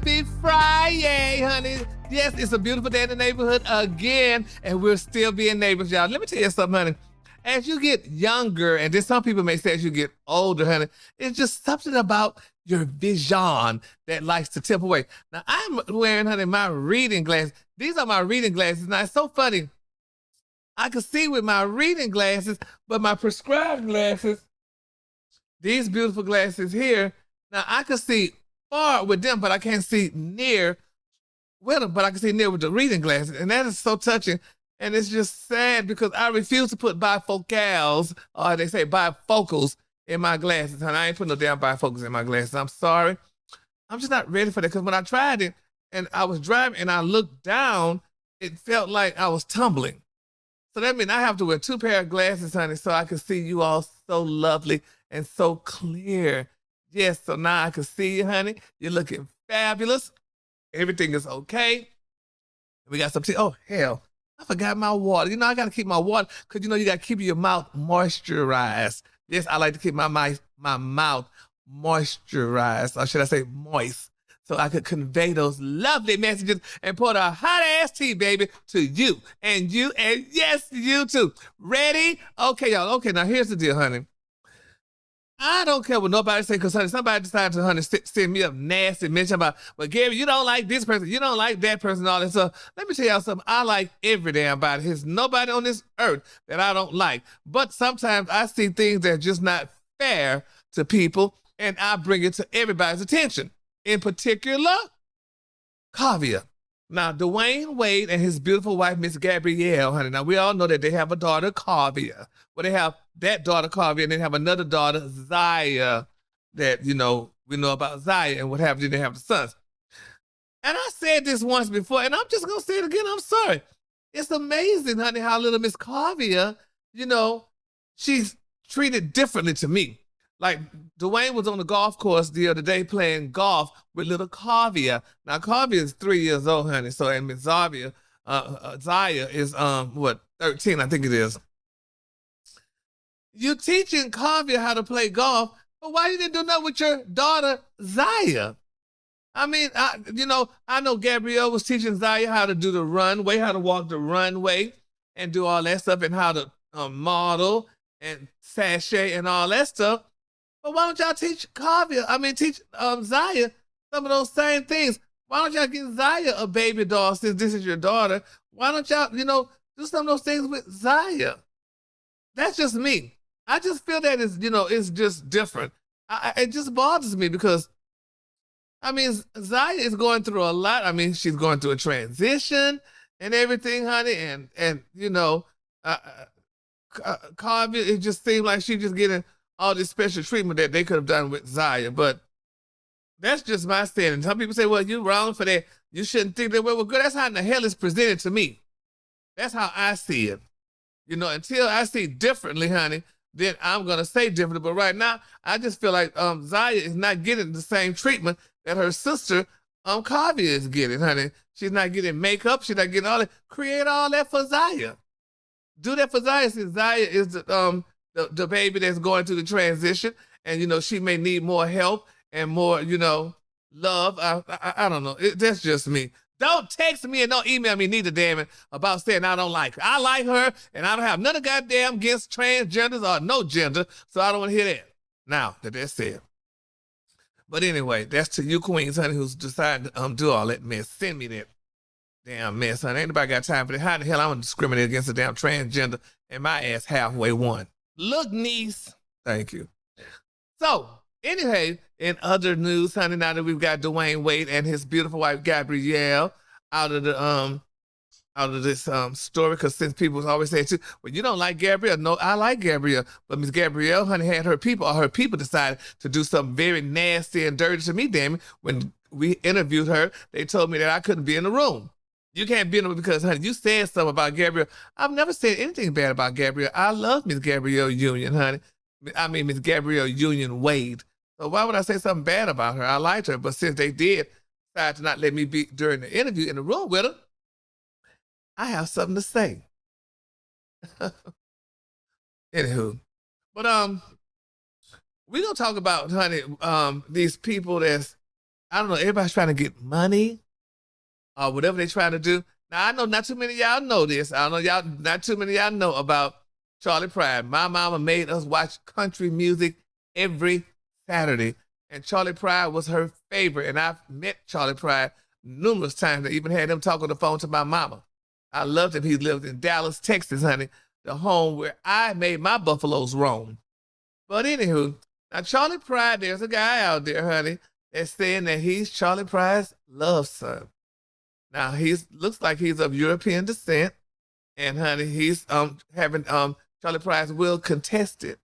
Happy Friday, honey. Yes, it's a beautiful day in the neighborhood again, and we're still being neighbors, y'all. Let me tell you something, honey. As you get younger, and then some people may say as you get older, honey, it's just something about your vision that likes to tip away. Now, I'm wearing, honey, my reading glasses. These are my reading glasses. Now, it's so funny. I can see with my reading glasses, but my prescribed glasses, these beautiful glasses here, now I can see far with them, but I can't see near with them, but I can see near with the reading glasses. And that is so touching. And it's just sad because I refuse to put bifocals, or they say bifocals, in my glasses. Honey, I ain't putting no damn bifocals in my glasses. I'm sorry. I'm just not ready for that because when I tried it and I was driving and I looked down, it felt like I was tumbling. So that means I have to wear 2 pair of glasses, honey, so I can see you all so lovely and so clear. Yes, so now I can see you, honey. You're looking fabulous. Everything is okay. We got some tea. Oh, hell. I forgot my water. You know, I got to keep my water because, you know, you got to keep your mouth moisturized. Yes, I like to keep my mouth moisturized, or should I say moist, so I could convey those lovely messages and pour the hot-ass tea, baby, to you, and yes, you too. Ready? Okay, y'all. Okay, now here's the deal, honey. I don't care what nobody say, because, honey, somebody decided to, honey, send me a nasty mention about, well, Gary, you don't like this person, you don't like that person, all that stuff. Let me tell y'all something. I like every damn body. There's nobody on this earth that I don't like. But sometimes I see things that are just not fair to people, and I bring it to everybody's attention. In particular, Kavia. Now, Dwyane Wade and his beautiful wife, Miss Gabrielle, honey. Now, we all know that they have a daughter, Kavia. Well, they have that daughter, Kavia, and they have another daughter, Zaya, that, you know, we know about Zaya and what have you. They have the sons. And I said this once before, and I'm just going to say it again. I'm sorry. It's amazing, honey, how little Miss Kavia, you know, she's treated differently to me. Like, Dwyane was on the golf course the other day playing golf with little Kavia. Now, Kavia is 3 years old, honey. So, and Miss Zaya is, 13, I think it is. You teaching Kavia how to play golf, but why you didn't do nothing with your daughter, Zaya? I mean, I know Gabrielle was teaching Zaya how to do the runway, how to walk the runway and do all that stuff, and how to model and sashay and all that stuff. But why don't y'all teach Zaya some of those same things? Why don't y'all get Zaya a baby doll since this is your daughter? Why don't y'all, do some of those things with Zaya? That's just me. I just feel that it's just different. It just bothers me because, Zaya is going through a lot. She's going through a transition and everything, honey. And Kavia, it just seemed like she's just getting all this special treatment that they could have done with Zaya. But that's just my standing. Some people say, well, you're wrong for that. You shouldn't think that way. Well, good. That's how in the hell it's presented to me. That's how I see it. Until I see differently, honey, then I'm going to say differently. But right now, I just feel like Zaya is not getting the same treatment that her sister, Kavia, is getting, honey. She's not getting makeup. She's not getting all that. Create all that for Zaya. Do that for Zaya, since Zaya is the baby that's going through the transition, and she may need more help and more love. I don't know. That's just me. Don't text me and don't email me neither, damn it, about saying I don't like her. I like her, and I don't have none of goddamn against transgenders or no gender, so I don't want to hear that. Now that that's said. But anyway, that's to you queens, honey, who's decided to do all that mess. Send me that damn mess, honey. Ain't nobody got time for that. How the hell I'm going to discriminate against a damn transgender and my ass halfway won? Look, niece. Thank you. So, anyway, in other news, honey, now that we've got Dwyane Wade and his beautiful wife Gabrielle out of this story, because since people always say too, well, you don't like Gabrielle. No, I like Gabrielle, but Miss Gabrielle, honey, had her people decided to do something very nasty and dirty to me. Damn it! When we interviewed her, they told me that I couldn't be in the room. You can't be in the room because, honey, you said something about Gabrielle. I've never said anything bad about Gabrielle. I love Miss Gabrielle Union, honey. Miss Gabrielle Union Wade. So why would I say something bad about her? I liked her, but since they did decide to not let me be during the interview in the room with her, I have something to say. Anywho, but we're gonna talk about, honey, these people that's I don't know, everybody's trying to get money or whatever they're trying to do. Now I know not too many of y'all know this. I don't know y'all, not too many of y'all know about Charley Pride. My mama made us watch country music every Saturday, and Charley Pride was her favorite. And I've met Charley Pride numerous times. I even had him talk on the phone to my mama. I loved him. He lived in Dallas, Texas, honey, the home where I made my buffaloes roam. But anywho, now Charley Pride, there's a guy out there, honey, that's saying that he's Charley Pride's love son. Now he's looks like he's of European descent, and honey, he's having Charley Pride's will contested,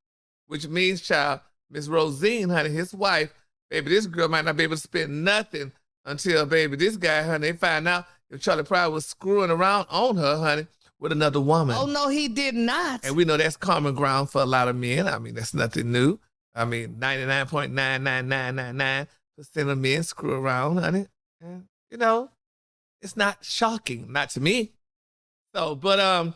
which means, child, Miss Rosine, honey, his wife, baby, this girl might not be able to spend nothing until, baby, this guy, honey, they find out if Charley Pride was screwing around on her, honey, with another woman. Oh, no, he did not. And we know that's common ground for a lot of men. I mean, that's nothing new. I mean, 99.99999% of men screw around, honey. And, you know, it's not shocking, not to me. So, but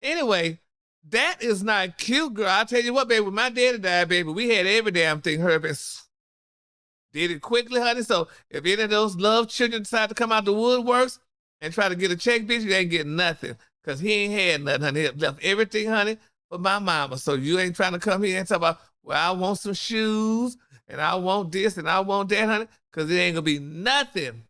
anyway, that is not cute, girl. I'll tell you what, baby, when my daddy died, baby, we had every damn thing heard and did it quickly, honey. So if any of those love children decide to come out the woodworks and try to get a check, bitch, you ain't getting nothing. Because he ain't had nothing, honey. He left everything, honey, for my mama. So you ain't trying to come here and talk about, well, I want some shoes, and I want this, and I want that, honey, because it ain't going to be nothing.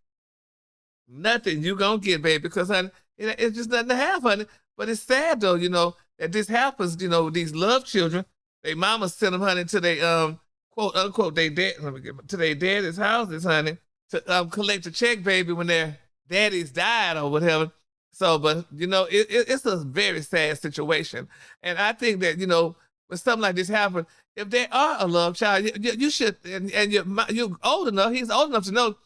Nothing you going to get, baby, because, honey, it's just nothing to have, honey. But it's sad, though, you know, that this happens, you know, with these love children. They mama send them, honey, to their, quote, unquote, to their daddy's houses, honey, to collect a check, baby, when their daddies died or whatever. So, but, you know, it's a very sad situation. And I think that, you know, when something like this happens, if they are a love child, you should, and you're old enough, he's old enough to know,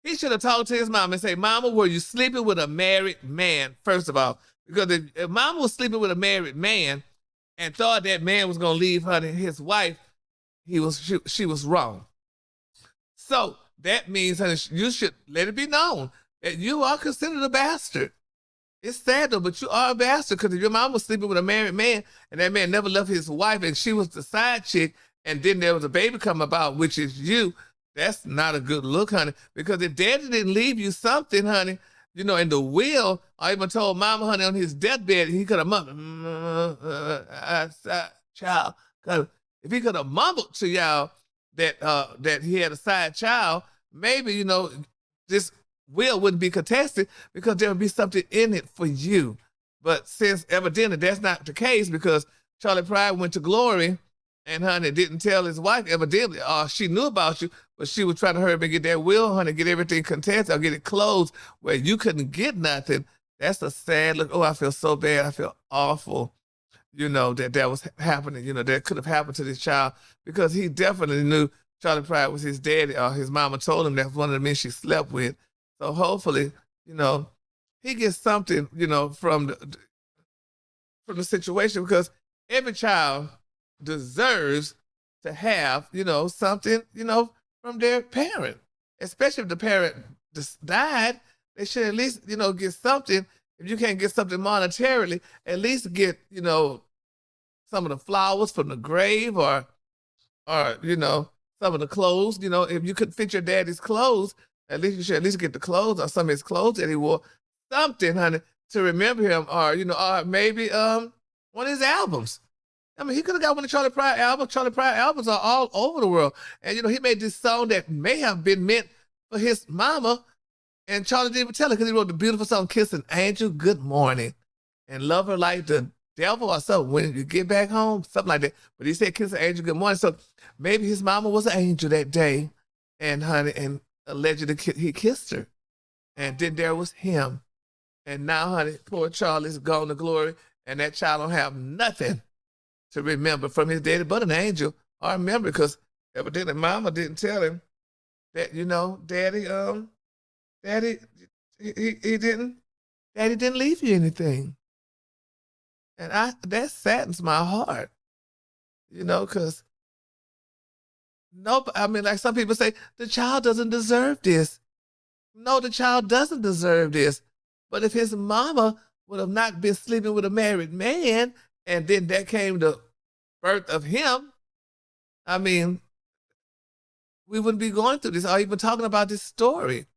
he should have talked to his mom and say, Mama, were you sleeping with a married man, first of all? Because if Mama was sleeping with a married man and thought that man was going to leave her and his wife, she was wrong. So that means, honey, you should let it be known that you are considered a bastard. It's sad though, but you are a bastard, because if your mom was sleeping with a married man and that man never left his wife and she was the side chick, and then there was a baby come about, which is you, that's not a good look, honey. Because if daddy didn't leave you something, honey, you know, in the will, I even told mama, honey, on his deathbed, he could have mumbled, child. If he could have mumbled to y'all that he had a side child, maybe, you know, this will wouldn't be contested, because there would be something in it for you. But since evidently that's not the case, because Charley Pride went to glory, and honey didn't tell his wife, evidently, she knew about you, but she was trying to hurry up and get that will, honey, get everything contested or get it closed where you couldn't get nothing. That's a sad look. Oh, I feel so bad. I feel awful, you know, that was happening, you know, that could have happened to this child, because he definitely knew Charley Pride was his daddy, or his mama told him that's one of the men she slept with. So hopefully, you know, he gets something, you know, from the situation, because every child deserves to have, you know, something, you know, from their parent. Especially if the parent just died, they should at least, you know, get something. If you can't get something monetarily, at least get, you know, some of the flowers from the grave, or you know, some of the clothes. You know, if you couldn't fit your daddy's clothes, at least you should at least get the clothes, or some of his clothes that he wore, something, honey, to remember him, or, you know, or maybe one of his albums. I mean, he could have got one of Charley Pride albums. Charley Pride albums are all over the world. And, you know, he made this song that may have been meant for his mama, and Charley didn't even tell her, because he wrote the beautiful song, Kiss an Angel Good Morning, and Love Her Like the Devil, or something, when you get back home, something like that. But he said, Kiss an Angel Good Morning. So maybe his mama was an angel that day, and honey, and allegedly he kissed her, and then there was him, and now, honey, poor Charley's gone to glory, and that child don't have nothing to remember from his daddy but an angel. I remember, because evidently mama didn't tell him that, you know, daddy didn't leave you anything, and that saddens my heart, you know, because no, I mean, like some people say, the child doesn't deserve this. No, the child doesn't deserve this. But if his mama would have not been sleeping with a married man, and then that came the birth of him, I mean, we wouldn't be going through this or even talking about this story.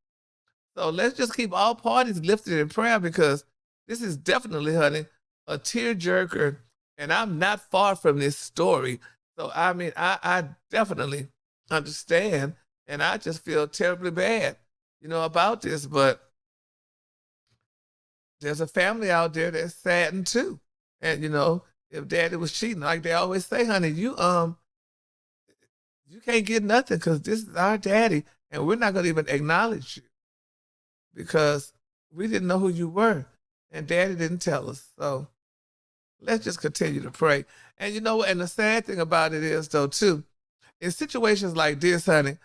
So let's just keep all parties lifted in prayer, because this is definitely, honey, a tearjerker, and I'm not far from this story. So, I mean, I definitely understand, and I just feel terribly bad, about this. But there's a family out there that's saddened too. And, if daddy was cheating, like they always say, honey, you can't get nothing because this is our daddy, and we're not going to even acknowledge you because we didn't know who you were, and daddy didn't tell us. So let's just continue to pray. And and the sad thing about it is, though, too, in situations like this, honey,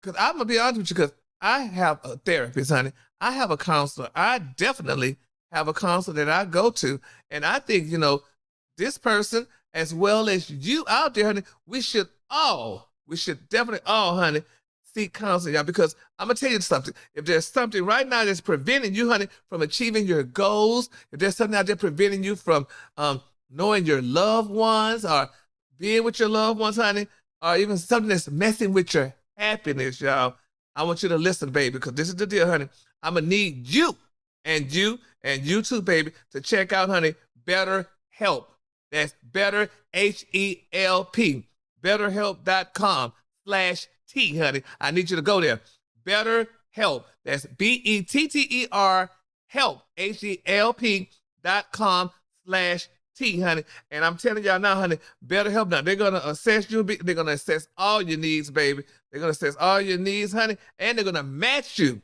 because I'm going to be honest with you, because I have a therapist, honey. I have a counselor. I definitely have a counselor that I go to. And I think, this person, as well as you out there, honey, we should definitely all, honey, seek counseling, y'all, because I'm going to tell you something. If there's something right now that's preventing you, honey, from achieving your goals, if there's something out there preventing you from knowing your loved ones or being with your loved ones, honey, or even something that's messing with your happiness, y'all, I want you to listen, baby, because this is the deal, honey. I'm going to need you and you too, baby, to check out, honey, BetterHelp. That's better, H-E-L-P, betterhelp.com/T, honey. I need you to go there. BetterHelp. That's B-E-T-T-E-R, help, HELP.com/T, honey. And I'm telling y'all now, honey, BetterHelp now, they're going to assess you. They're going to assess all your needs, baby. They're going to assess all your needs, honey, and they're going to match you.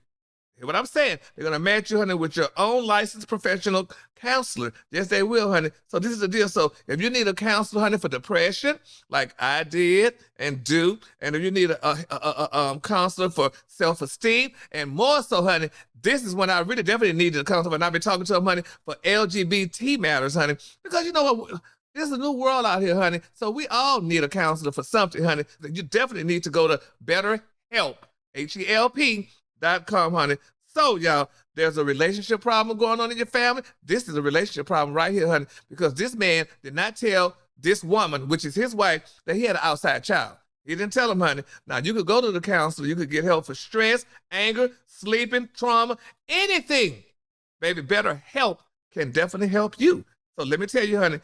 Hear what I'm saying? They're going to match you, honey, with your own licensed professional counselor. Yes, they will, honey. So this is the deal. So if you need a counselor, honey, for depression, like I did and do, and if you need a counselor for self-esteem, and more so, honey, this is when I really definitely needed a counselor, and I've been talking to them, honey, for LGBT matters, honey, because you know what? There's a new world out here, honey. So we all need a counselor for something, honey. You definitely need to go to BetterHelp, HELP.com, honey. So, y'all, there's a relationship problem going on in your family. This is a relationship problem right here, honey, because this man did not tell this woman, which is his wife, that he had an outside child. He didn't tell him, honey. Now, you could go to the counselor. You could get help for stress, anger, sleeping, trauma, anything. Baby, BetterHelp can definitely help you. So let me tell you, honey,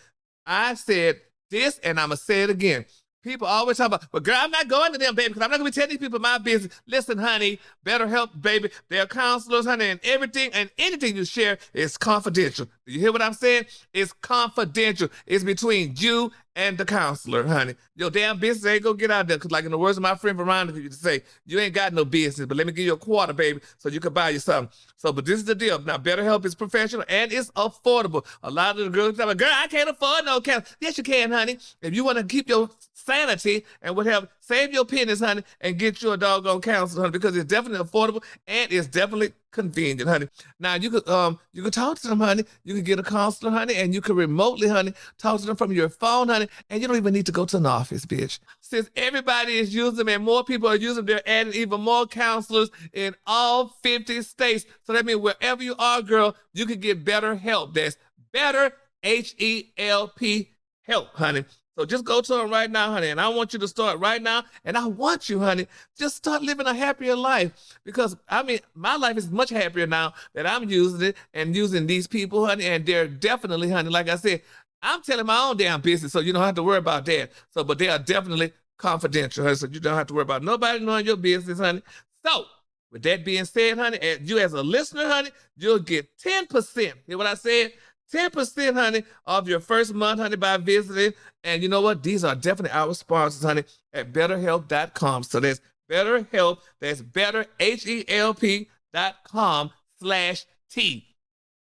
I said this, and I'm going to say it again. People always talk about, well, girl, I'm not going to them, baby, because I'm not going to be telling these people my business. Listen, honey, BetterHelp, baby, they're counselors, honey, and everything and anything you share is confidential. Do you hear what I'm saying? It's confidential. It's between you and the counselor, honey. Your damn business ain't going to get out there, because like in the words of my friend Veronica used to say, you ain't got no business, but let me give you a quarter, baby, so you can buy you something. So, but this is the deal. Now, BetterHelp is professional, and it's affordable. A lot of the girls say, girl, I can't afford no counselor. Yes, you can, honey. If you want to keep your sanity and whatever, save your pennies, honey, and get you a doggone counselor, honey, because it's definitely affordable and it's definitely convenient, honey. Now you could talk to them, honey. You can get a counselor, honey, and you can remotely, honey, talk to them from your phone, honey, and you don't even need to go to an office, bitch. Since everybody is using them and more people are using them, they're adding even more counselors in all 50 states. So that means wherever you are, girl, you can get BetterHelp. That's better, H-E-L-P, help, honey. So just go to them right now, honey, and I want you to start right now, and I want you, honey, just start living a happier life, because, I mean, my life is much happier now that I'm using it and using these people, honey, and they're definitely, honey, like I said, I'm telling my own damn business, so you don't have to worry about that. So, but they are definitely confidential, honey, so you don't have to worry about nobody knowing your business, honey. So, with that being said, honey, you as a listener, honey, you'll get 10%. Hear what I said? 10%, honey, of your first month, honey, by visiting. And you know what? These are definitely our sponsors, honey, at BetterHelp.com. So that's BetterHelp. That's better, HELP.com/T.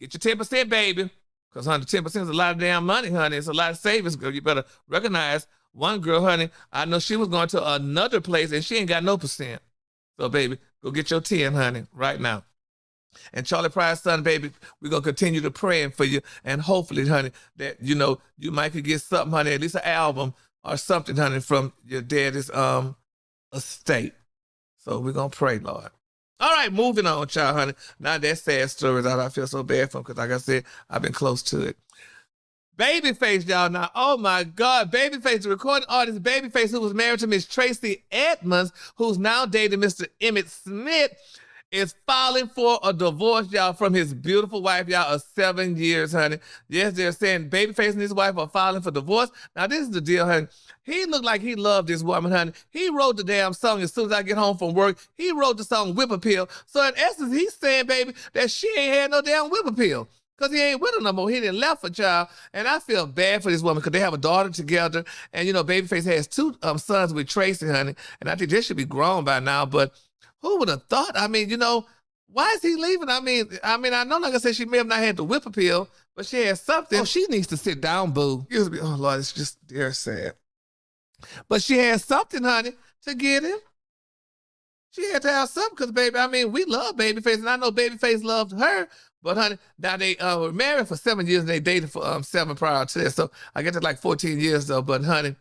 Get your 10%, baby. Because, honey, 10% is a lot of damn money, honey. It's a lot of savings, girl. You better recognize one girl, honey, I know she was going to another place and she ain't got no percent. So, baby, go get your 10, honey, right now. And Charley Pride's son, baby, we're going to continue to praying for you. And hopefully, honey, that, you might could get something, honey, at least an album or something, honey, from your daddy's estate. So we're going to pray, Lord. All right, moving on, child, honey. Now that sad story that I feel so bad for, because like I said, I've been close to it. Babyface, y'all. Now, oh my God, Babyface, the recording artist Babyface, who was married to Miss Tracy Edmonds, who's now dating Mr. Emmett Smith, is filing for a divorce, y'all, from his beautiful wife, y'all, of 7 years, honey. Yes, they're saying Babyface and his wife are filing for divorce. Now, this is the deal, honey. He looked like he loved this woman, honey. He wrote the damn song As Soon As I Get Home From Work. He wrote the song Whip Appeal. So, in essence, he's saying, baby, that she ain't had no damn whip appeal. Because he ain't with her no more. He didn't left her, child. And I feel bad for this woman because they have a daughter together. And, you know, Babyface has 2 sons with Tracy, honey. And I think they should be grown by now. But who would have thought? I mean, you know, why is he leaving? I mean, I know, like I said, she may have not had the whip appeal, but she has something. Oh, she needs to sit down, boo. Excuse me. Oh, Lord, it's just dear sad. But she has something, honey, to get him. She had to have something because, baby, I mean, we love Babyface, and I know Babyface loved her. But, honey, now they were married for 7 years, and they dated for 7 prior to this. So I guess it's like 14 years, though. But, honey,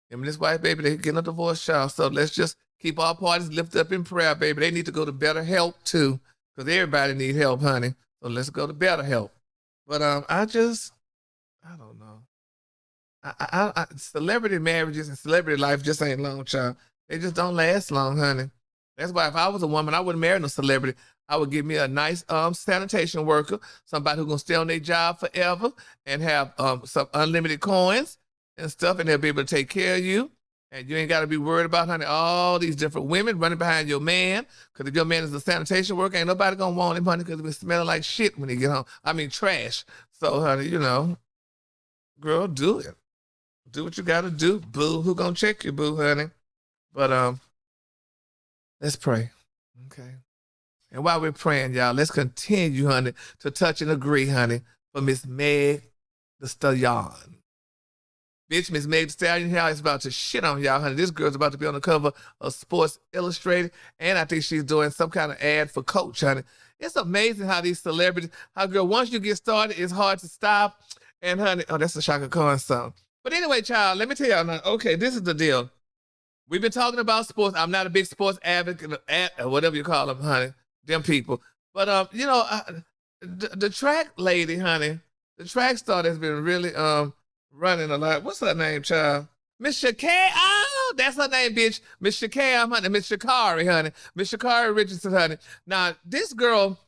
him and his wife, baby, they getting a divorce, child. So let's just keep all parties lifted up in prayer, baby. They need to go to better help, too, because everybody need help, honey. So let's go to better help. But I don't know. Celebrity marriages and celebrity life just ain't long, child. They just don't last long, honey. That's why if I was a woman, I wouldn't marry no celebrity. I would give me a nice sanitation worker, somebody who's gonna stay on their job forever and have some unlimited coins and stuff, and they'll be able to take care of you. And you ain't got to be worried about, honey, all these different women running behind your man. Because if your man is a sanitation worker, ain't nobody gonna want him, honey, because he'll be smelling like shit when he get home. I mean, trash. So, honey, you know, girl, do it. Do what you gotta do, boo. Who gonna check you, boo, honey? But let's pray, okay? And while we're praying, y'all, let's continue, honey, to touch and agree, honey, for Miss Meg the Stallion. Bitch, Miss Meg the Stallion here is about to shit on y'all, honey. This girl's about to be on the cover of Sports Illustrated, and I think she's doing some kind of ad for Coach, honey. It's amazing how these celebrities, how, girl, once you get started, it's hard to stop. And, honey, oh, that's a Shaka Khan song. But anyway, child, let me tell y'all now, okay, this is the deal. We've been talking about sports. I'm not a big sports advocate, or whatever you call them, honey, them people. But, you know, the track lady, honey, the track star that's been really running a lot. What's her name, child? Miss Sha'Carri. Oh, that's her name, bitch. Miss Sha'Carri, honey. Miss Sha'Carri, honey. Miss Sha'Carri Richardson, honey. Now, this girl,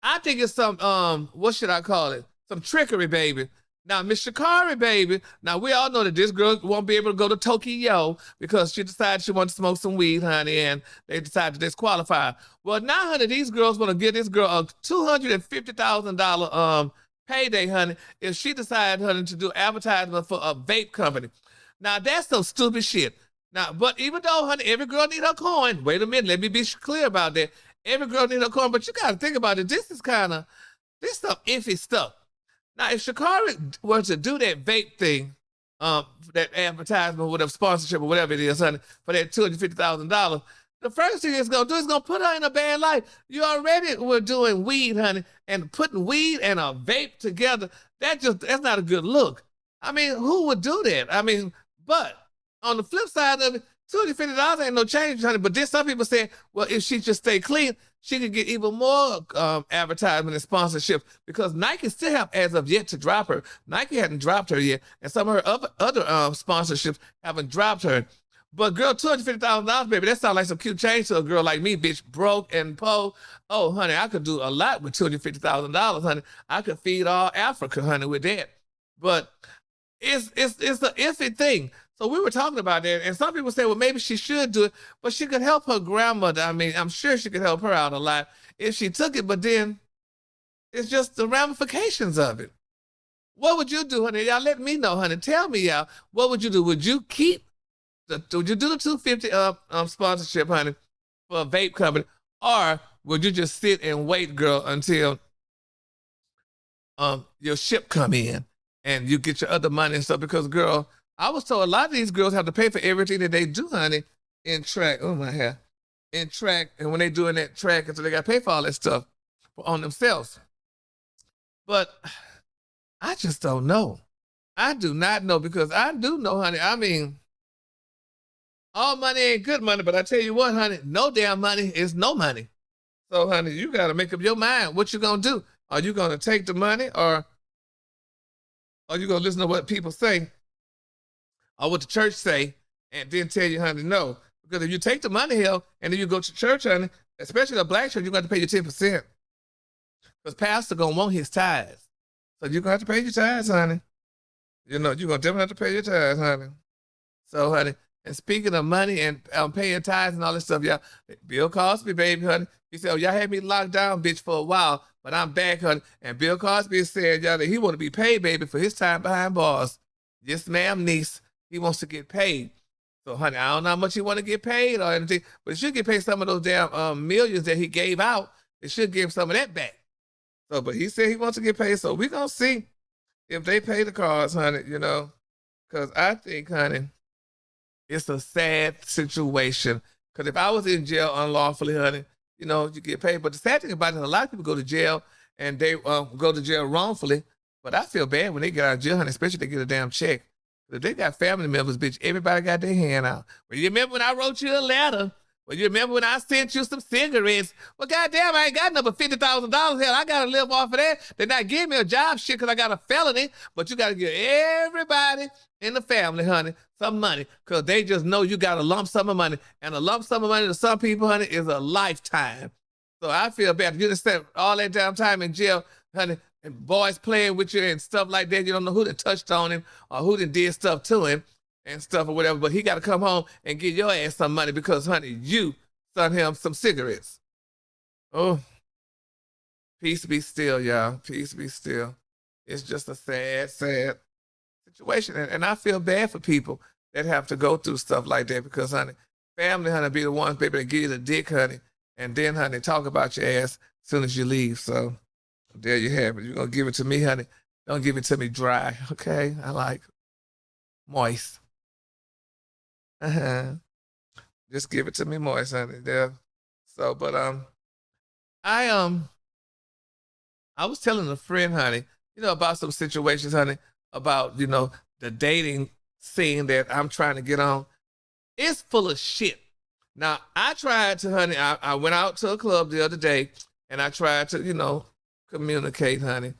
I think it's some, what should I call it? Some trickery, baby. Now, Miss Shikari, baby, now we all know that this girl won't be able to go to Tokyo because she decided she wanted to smoke some weed, honey, and they decided to disqualify her. Well, now, honey, these girls want to give this girl a $250,000 payday, honey, if she decided, honey, to do advertisement for a vape company. Now, that's some stupid shit. Now, but even though, honey, every girl need her coin, wait a minute, let me be clear about that. Every girl need her coin, but you got to think about it. This is some iffy stuff. Now, if Shikari were to do that vape thing, that advertisement, whatever, sponsorship or whatever it is, honey, for that $250,000, the first thing it's going to do is going to put her in a bad light. You already were doing weed, honey, and putting weed and a vape together, that's not a good look. I mean, who would do that? I mean, but on the flip side of it, $250 ain't no change, honey. But then some people say, well, if she just stay clean, she could get even more advertisement and sponsorship because Nike still have, as of yet, to drop her. Nike hadn't dropped her yet, and some of her other sponsorships haven't dropped her. But girl, $250,000, baby, that sounds like some cute change to a girl like me, bitch, broke and poor. Oh, honey, I could do a lot with $250,000, honey. I could feed all Africa, honey, with that. But it's an iffy thing. So we were talking about that, and some people say, well, maybe she should do it, but she could help her grandmother. I mean, I'm sure she could help her out a lot if she took it, but then it's just the ramifications of it. What would you do, honey? Y'all let me know, honey. Tell me, y'all, what would you do? Would you do the $250 sponsorship, honey, for a vape company, or would you just sit and wait, girl, until your ship come in and you get your other money and stuff? Because, girl, I was told a lot of these girls have to pay for everything that they do, honey, in track. Oh, my hair. In track. And when they doing that track, so they got to pay for all that stuff on themselves. But I just don't know. I do not know, because I do know, honey. I mean, all money ain't good money, but I tell you what, honey, no damn money is no money. So, honey, you got to make up your mind. What you going to do? Are you going to take the money, or or you gonna listen to what people say or what the church say and then tell you, honey, no. Because if you take the money here and then you go to church, honey, especially the black church, you're gonna have to pay your 10%. Because pastor gonna want his tithes. So you're gonna have to pay your tithes, honey. You know, you're gonna definitely have to pay your tithes, honey. So, honey, and speaking of money and paying tithes and all this stuff, y'all, Bill Cosby, baby, honey, he said, oh, y'all had me locked down, bitch, for a while, but I'm back, honey. And Bill Cosby said, y'all, that he want to be paid, baby, for his time behind bars. Yes, ma'am, niece. He wants to get paid. So, honey, I don't know how much he want to get paid or anything, but he should get paid some of those damn millions that he gave out. It should give some of that back. So, but he said he wants to get paid, so we're going to see if they pay the cards, honey, you know, because I think, honey, it's a sad situation. Because if I was in jail unlawfully, honey, you know, you get paid. But the sad thing about it, a lot of people go to jail and they go to jail wrongfully. But I feel bad when they get out of jail, honey, especially if they get a damn check. If they got family members, bitch, everybody got their hand out. Well, you remember when I wrote you a letter? Well, you remember when I sent you some cigarettes? Well, goddamn, I ain't got number $50,000. Hell, I got to live off of that. They're not giving me a job shit because I got a felony. But you got to give everybody in the family, honey, some money because they just know you got a lump sum of money. And a lump sum of money to some people, honey, is a lifetime. So I feel bad. You just spent all that damn time in jail, honey, and boys playing with you and stuff like that. You don't know who done touched on him or who done did stuff to him and stuff or whatever, but he got to come home and give your ass some money because, honey, you sent him some cigarettes. Oh, peace be still, y'all. Peace be still. It's just a sad, sad situation. And I feel bad for people that have to go through stuff like that because, honey, family, honey, be the ones, baby, that give you the dick, honey, and then, honey, talk about your ass as soon as you leave. So there you have it. You're going to give it to me, honey. Don't give it to me dry, okay? I like moist. Just give it to me moist, honey. There. So, but I was telling a friend, honey, you know, about some situations, honey, about, you know, the dating scene that I'm trying to get on. It's full of shit. Now, I tried to, honey, I went out to a club the other day and I tried to, you know, communicate, honey,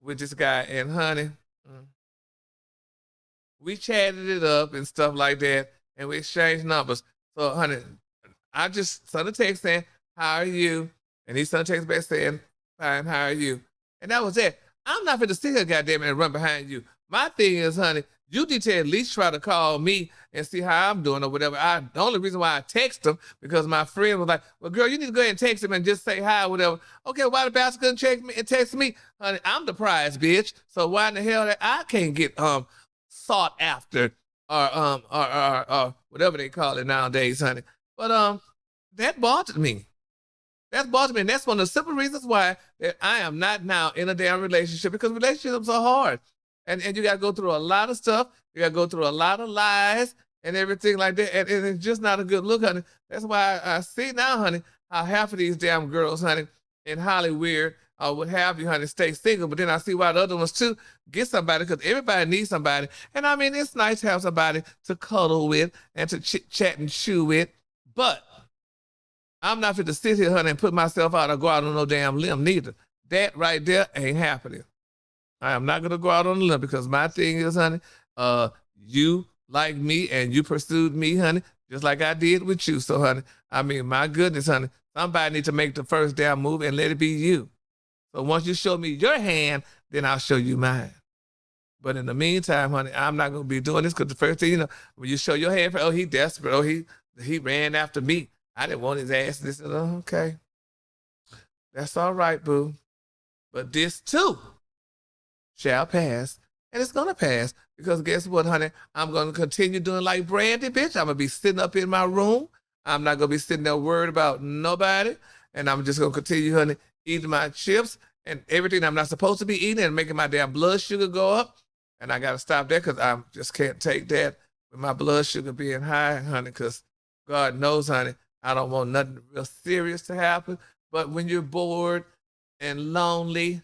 with this guy. And, honey, we chatted it up and stuff like that. And we exchanged numbers. So, honey, I just sent a text saying, how are you? And he sent a text back saying, fine, how are you? And that was it. I'm not finna sit here, goddamn it, and run behind you. My thing is, honey, you need to at least try to call me and see how I'm doing or whatever. The only reason why I text him, because my friend was like, well, girl, you need to go ahead and text him and just say hi or whatever. Okay, why the bastard couldn't check me and text me? Honey, I'm the prize, bitch. So why in the hell that I can't get sought after or whatever they call it nowadays, honey. But that bothered me. That bothered me. And that's one of the simple reasons why that I am not now in a damn relationship, because relationships are hard. And you got to go through a lot of stuff. You got to go through a lot of lies and everything like that. And it's just not a good look, honey. That's why I see now, honey, how half of these damn girls, honey, in Hollywood or what have you, honey, stay single. But then I see why the other ones too get somebody, because everybody needs somebody. And I mean, it's nice to have somebody to cuddle with and to chit chat and chew with. But I'm not fit to sit here, honey, and put myself out or go out on no damn limb neither. That right there ain't happening. I am not gonna go out on a limb, because my thing is, honey, you like me and you pursued me, honey, just like I did with you. So, honey, I mean, my goodness, honey, somebody need to make the first damn move and let it be you. So once you show me your hand, then I'll show you mine. But in the meantime, honey, I'm not going to be doing this, because the first thing, you know, when you show your hand, oh, he desperate. Oh, he ran after me. I didn't want his ass. This, okay. That's all right, boo. But this too shall pass. And it's going to pass, because guess what, honey? I'm going to continue doing like Brandy, bitch. I'm going to be sitting up in my room. I'm not going to be sitting there worried about nobody. And I'm just going to continue, honey, eating my chips and everything I'm not supposed to be eating, and making my damn blood sugar go up. And I got to stop that, because I just can't take that with my blood sugar being high, honey, because God knows, honey, I don't want nothing real serious to happen. But when you're bored and lonely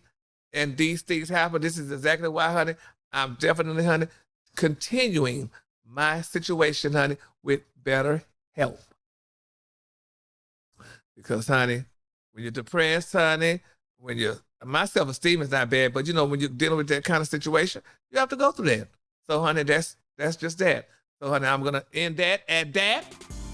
and these things happen, this is exactly why, honey, I'm definitely, honey, continuing my situation, honey, with better help. Because, honey, when you're depressed, honey, when you're my self-esteem is not bad, but you know, when you're dealing with that kind of situation, you have to go through that. So, honey, that's just that. So, honey, I'm gonna end that at that,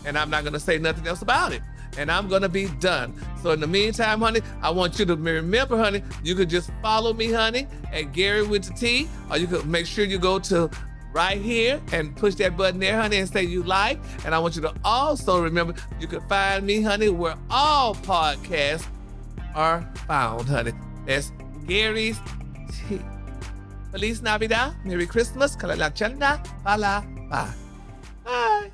and I'm not gonna say nothing else about it. And I'm gonna be done. So in the meantime, honey, I want you to remember, honey, you could just follow me, honey, at Gary with the T, or you could make sure you go to right here and push that button there, honey, and say you like. And I want you to also remember, you can find me, honey, where all podcasts are found, honey. That's Gary's T. Feliz Navidad, Merry Christmas, Kalala Chanda, Bala, bye. Bye.